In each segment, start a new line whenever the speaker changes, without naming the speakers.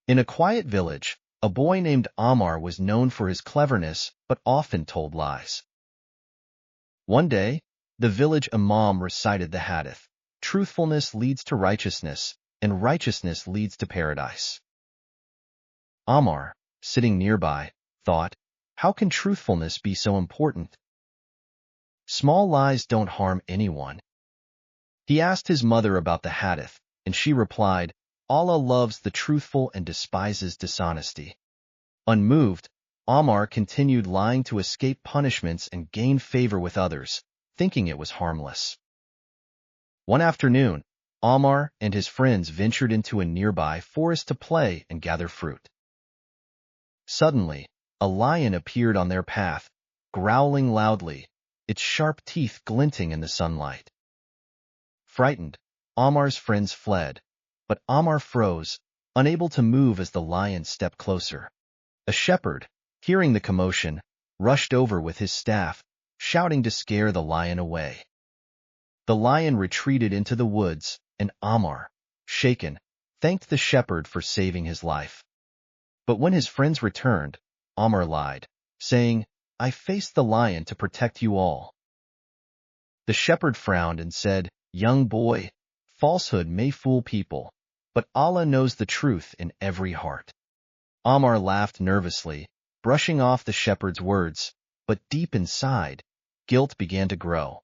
In a quiet village, a boy named Ammar was known for his cleverness but often told lies. One day, the village imam recited the Hadith, "Truthfulness leads to righteousness, and righteousness leads to paradise." Ammar, sitting nearby, thought, how can truthfulness be so important? Small lies don't harm anyone. He asked his mother about the Hadith, and she replied, Allah loves the truthful and despises dishonesty. Unmoved, Ammar continued lying to escape punishments and gain favor with others, thinking it was harmless. One afternoon, Ammar and his friends ventured into a nearby forest to play and gather fruit. Suddenly, a lion appeared on their path, growling loudly, its sharp teeth glinting in the sunlight. Frightened, Ammar's friends fled, but Ammar froze, unable to move as the lion stepped closer. A shepherd, hearing the commotion, rushed over with his staff, shouting to scare the lion away. The lion retreated into the woods, and Ammar, shaken, thanked the shepherd for saving his life. But when his friends returned, Ammar lied, saying, I faced the lion to protect you all. The shepherd frowned and said, Young boy, falsehood may fool people, but Allah knows the truth in every heart. Ammar laughed nervously, brushing off the shepherd's words, but deep inside, guilt began to grow.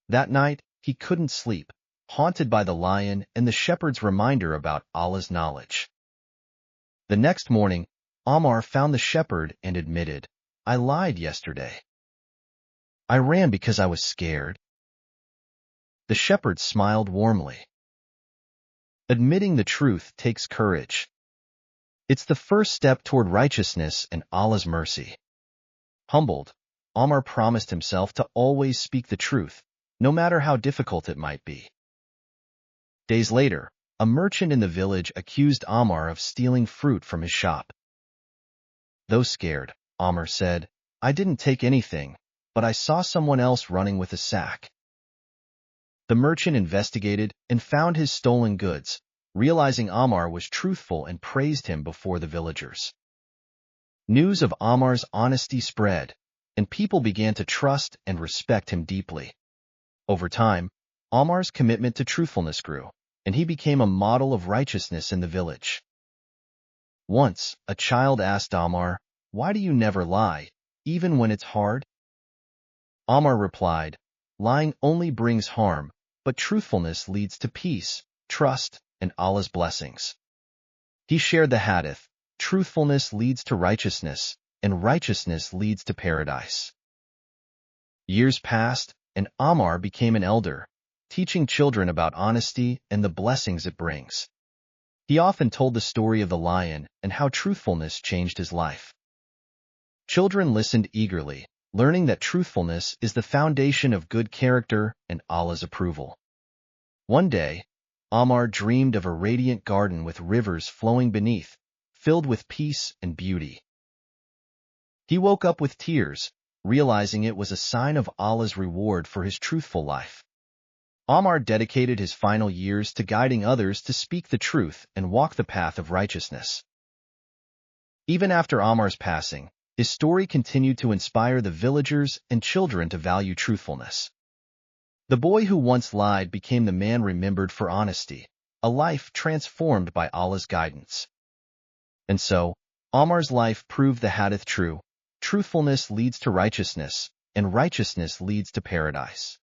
That night, he couldn't sleep, haunted by the lion and the shepherd's reminder about Allah's knowledge. The next morning, Ammar found the shepherd and admitted, I lied yesterday. I ran because I was scared. The shepherd smiled warmly. Admitting the truth takes courage. It's the first step toward righteousness and Allah's mercy. Humbled, Ammar promised himself to always speak the truth, no matter how difficult it might be. Days later, a merchant in the village accused Ammar of stealing fruit from his shop. Though scared, Ammar said, I didn't take anything, but I saw someone else running with a sack. The merchant investigated and found his stolen goods, realizing Ammar was truthful and praised him before the villagers. News of Ammar's honesty spread, and people began to trust and respect him deeply. Over time, Ammar's commitment to truthfulness grew, and he became a model of righteousness in the village. Once, a child asked Ammar, Why do you never lie, even when it's hard? Ammar replied, Lying only brings harm, but truthfulness leads to peace, trust, and Allah's blessings. He shared the Hadith, truthfulness leads to righteousness, and righteousness leads to paradise. Years passed, and Ammar became an elder, teaching children about honesty and the blessings it brings. He often told the story of the lion and how truthfulness changed his life. Children listened eagerly, learning that truthfulness is the foundation of good character and Allah's approval. One day, Ammar dreamed of a radiant garden with rivers flowing beneath, filled with peace and beauty. He woke up with tears, realizing it was a sign of Allah's reward for his truthful life. Ammar dedicated his final years to guiding others to speak the truth and walk the path of righteousness. Even after Ammar's passing, his story continued to inspire the villagers and children to value truthfulness. The boy who once lied became the man remembered for honesty, a life transformed by Allah's guidance. And so, Ammar's life proved the Hadith true: truthfulness leads to righteousness, and righteousness leads to paradise.